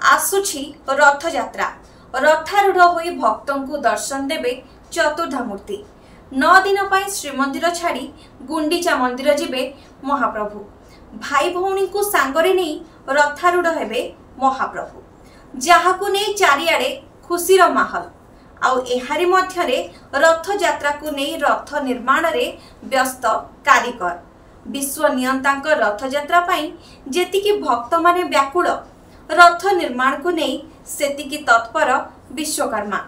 आसुछि रथयात्रा। रथारूढ़ होई भक्तों को दर्शन देवे चतुर्धामूर्ति। 9 दिन पर श्रीमंदिर छाड़ी गुंडीचा मंदिर जिबे महाप्रभु। भाई भौणी को सांगरे नहीं रथारूढ़ हेबे महाप्रभु, जहाकू नहीं चारिआडे खुशीर माहौल। आउ एहारी मध्यरे रथ यात्रा को नहीं रथ निर्माण रे व्यस्त कारीगर। विश्व नियंतांक रथ यात्रा पाई जेतिकी भक्त माने व्याकुल, रथ निर्माण को नहीं सेतिकी तत्पर विश्वकर्मा।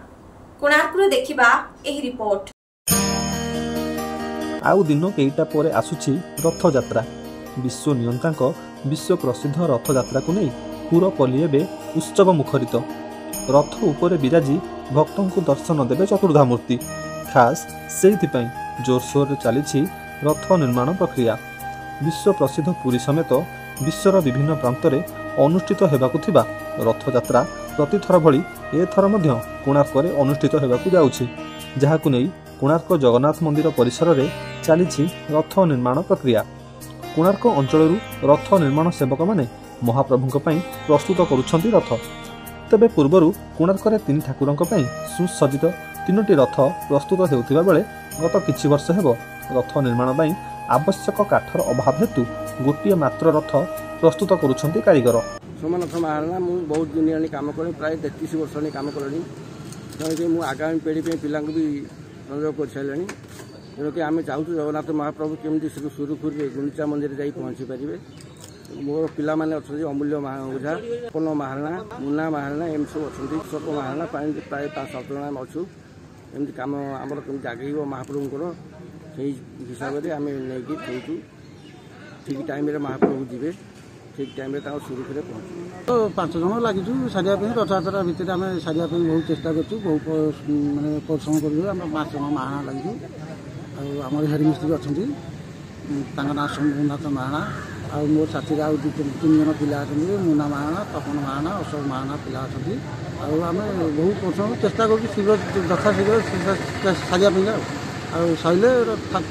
कोणार्करू देखिबा एही रिपोर्ट। आउ दिन केईटा परे आसुछि रथ यात्रा। विश्व नियंतांक विश्व प्रसिद्ध रथ यात्रा को नहीं पुरपल्ली एबे उत्सव मुखरित। रथ उपरे विराजी भक्तों को दर्शन देवे चतुर्धामूर्ति। खास से जोरसोर चली रथ निर्माण प्रक्रिया। विश्व प्रसिद्ध पुरी समेत विश्वर विभिन्न प्रांत में अनुष्ठित होगाकू थिबा रथ यात्रा प्रतिथर भली एथर मध्य कोणार्क रे अनुष्ठित होगाकू जाउछि, जहाकू नै कोणार्क जगन्नाथ मंदिर परिसर रे चली रथ निर्माण प्रक्रिया। कोणार्क अंचलरू रथ निर्माण सेवक माने महाप्रभुଙ୍କ ପାଇଁ प्रस्तुत करुछंती रथ। तेबे पूर्वरु कोणार्क रे 3 ठाकुरଙ୍କ ପାଇଁ सुसज्जित 3टी रथ प्रस्तुत हेउथिबा बेले गत किछि वर्ष हेबो रथ निर्माण ପାଇଁ आवश्यक काठर अभाव हेतु गोटे मात्र रथ प्रस्तुत करुछंती कारीगर। सोमनाथ महाराणा मु बहुत दिन काम कर प्राय 33 वर्ष काम करी। मु आगामी पीढ़ी पे पिला भी संयोग कर सारे कि आम चाहूँ जगन्नाथ महाप्रभु केमी सुरुखुरी गुंडीचा मंदिर जा पहुँची पारे। मोर पिला माने अच्छे अमूल्य ओझा, पन महाराणा, मुना महाराणा एम सब अच्छा सब महाराणा प्राय 5-7 जन अच्छु। एमती कम आमर कमी जगेब महाप्रभुଙ୍କର से हिसाब से आम नहीं कहूँ ठीक टाइम महाप्रभु जी ठीक टाइम सुरुखुरी पहुँचू। तो 5 जन लगी सारिया रथयात्रा भितर आम सारिया बहुत चेष्टा करूँ, बहुत मानने परिश्रम कर 5 जन महाराणा लगी। आमर हेड मिस्त्री अच्छा ना सोमनाथ महाराणा आ मो साथी आउ 2-3 जन पिला अच्छा, मुना महाराणा, तपन महाराणा, अशोक महाराणा पिला अच्छा। आम बहुत परिश्रम चेष्टा कर शीघ्र यथा शीघ्र सारिया सैले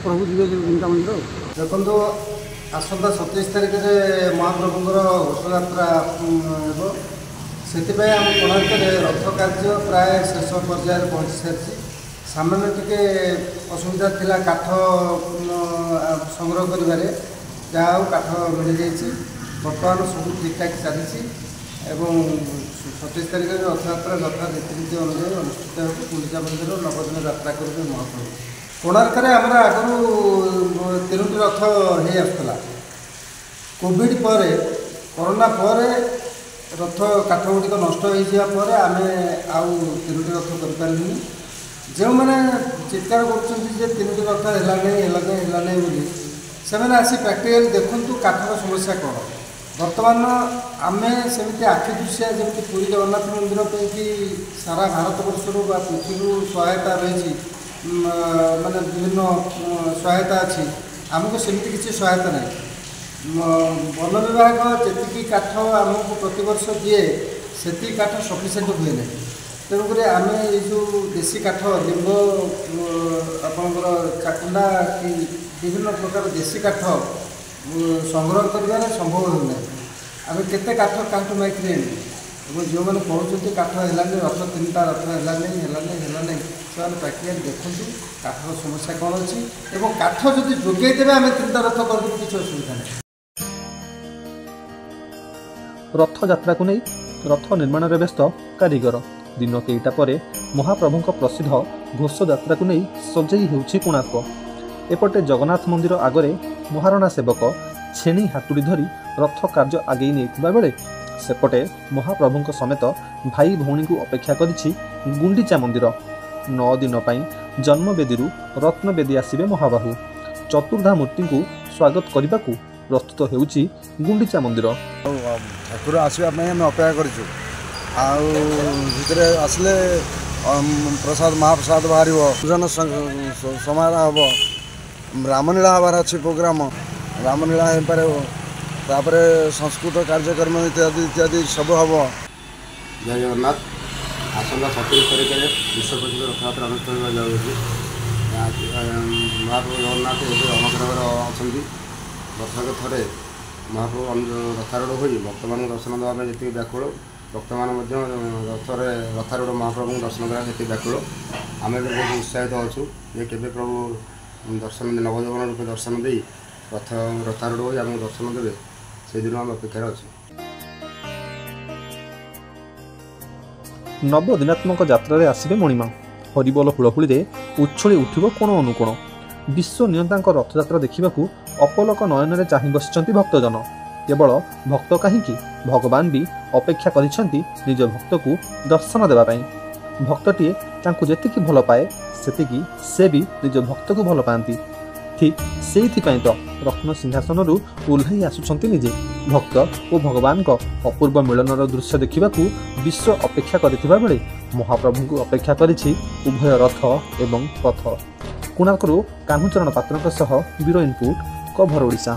प्रभु जी गुंडीचा मंदिर। देखो आसंता 27 तारिख में महाप्रभुंर घोषयात्रा से कोणार्क रथ कार्य प्राय शेष पर्यायर पहुँची सारी। सामान्य टिके असुविधा थिला काठ संग्रह करिबारे, जहाँ काठ मिल जाइए। बर्तमान सब ठीक ठाक चली 27 तारिख में रथयात्रा यथा रीतिनीति अनुसार अनुष्ठित हो। गुंडीचा मंदिर 9 दिन यात्रा करेंगे महाप्रभु। कोणार्क आमर आगु 3टी रथ हो आसला। कोविड पर कोरोना पर रथ काठ गुड़िक नष्ट हो आम आउ 3टी रथ कर जो मैंने चित्कार कर 3टी रथ है बोली से आसी प्रैक्टिकल देखु काठर समस्या कौन। बर्तमान आम सेमती आखि दृश्या जमी पुरी जगन्नाथ मंदिर कि सारा भारत वर्ष पृथ्वी सहायता रही माने विभिन्न सहायता अच्छी, आमको सेमती किसी सहायता नहीं। वन विभाग जी काठ आमको प्रति वर्ष दिए से काठ सफिसीयंट हुए ना। तेणुक आम ये जो देशी काठ लिंब आपंकर चाकुंडा कि विभिन्न प्रकार देशी काठ संग्रह कर संभव होना। आम केते काठ काठ माइक जो मैंने कहते काठ है रथ 3टा रथ है से प्रैक्टिकल देखूँ काठर समस्या कौन अच्छी और काठ जब जोगे देवे आम 3टा रथ कर किसी असुविधा नहीं। रथ यात्रा को नहीं रथ निर्माण रे व्यस्त कारीगर। दिन केईटा परे महाप्रभुଙ୍କ प्रसिद्ध घोष यात्रा को नहीं सजई होउछि कोणार्क। एपटे जगन्नाथ मंदिर आगरे महाराणा सेवक छेणी हातुड़ी धरी रथ कार्य आगे नहीं बेले सेपटे महाप्रभुଙ୍କ समेत भाई भौणी को अपेक्षा करिछि गुंडीचा मंदिर। 9 दिन पर जन्मवेदी रत्नवेदी आसिबे महाबाहु। चतुर्धामूर्ति को स्वागत करने को प्रस्तुत होउछि गुंडीचा मंदिर। ठाकुर आसवा अपेक्षा करूँ आसले प्रसाद महाप्रसाद बाहर पूजन समारोह हम रामलीला हबार अच्छे प्रोग्राम रामलीला हो पारे। तापर संस्कृत कार्यक्रम इत्यादि इत्यादि सब हम। जय जगन्नाथ। आसंता 27 तारिख में विश्व प्रसिद्ध रथयात्रा अनुष्ठित होगा जाऊँगी। महाप्रभु जगन्नाथ अनुग्रह अच्छा वर्षक थे महाप्रभु रथारूढ़ हो भक्त मान दर्शन देवाई जी व्याकुल भक्तମାନେ ମଧ୍ୟ ରଥରେ ରଥାରୂଢ଼ ମହାପ୍ରଭୁଙ୍କୁ ଦର୍ଶନ କରିବା ସେଠି ବ୍ୟାକୁଳ। ଆମେ ବି ବହୁତ ଉତ୍ସାହିତ ଅଛୁ ଯେ କେବେ ପ୍ରଭୁ ଦର୍ଶନ ନବଯୌବନ ରୂପେ ଦର୍ଶନ ଦେଇ ରଥାରୂଢ଼ ହୋଇ ଆମକୁ ଦର୍ଶନ ଦେବେ, ସେଦିନ ଆମେ ଅପେକ୍ଷାରେ ଅଛୁ। ନବଦିନାତ୍ମକ ଯାତ୍ରାରେ ଆସିବେ ମଣିମା। ହରିବୋଲ ହୁଳହୁଳିରେ ଉଛୁଳି ଉଠିବ କୋଣ ଅନୁକୋଣ। ବିଶ୍ୱ ନିୟନ୍ତାଙ୍କ ରଥଯାତ୍ରା ଦେଖିବାକୁ ଅପଲକ ନୟନରେ ଚାହିଁ ବସିଛନ୍ତି ଭକ୍ତଜନ। କେବଳ ଭକ୍ତ କାହିଁକି, ଭଗବାନ ବି ଅପେକ୍ଷା କରିଛନ୍ତି ନିଜ ଭକ୍ତକୁ ଦର୍ଶନ ଦେବା ପାଇଁ। ଭକ୍ତଟିଏ ତାଙ୍କୁ ଯେତିକି ଭଲ ପାଏ ସେତିକି ସେ ବି ନିଜ ଭକ୍ତକୁ ଭଲ ପାଆନ୍ତି। ଠିକ୍ ସେଇଥିପାଇଁ ତ ରତ୍ନ ସିଂହାସନରୁ ଓହ୍ଲାଇ ଆସୁଛନ୍ତି ନିଜେ। ଭକ୍ତ ଓ ଭଗବାନଙ୍କ ଅପୂର୍ବ ମିଳନର ଦୃଶ୍ୟ ଦେଖିବାକୁ ବିଶ୍ୱ ଅପେକ୍ଷା କରିଥିବା ବେଳେ ମହାପ୍ରଭୁଙ୍କୁ ଅପେକ୍ଷା କରିଛି ଉଭୟ ରଥ ଏବଂ ପଥ। କୋଣାର୍କରୁ କାହ୍ନୁଚରଣ ପାତ୍ରଙ୍କ ସହ ବ୍ୟୁରୋ ଇନପୁଟ, କଭର ଓଡ଼ିଶା।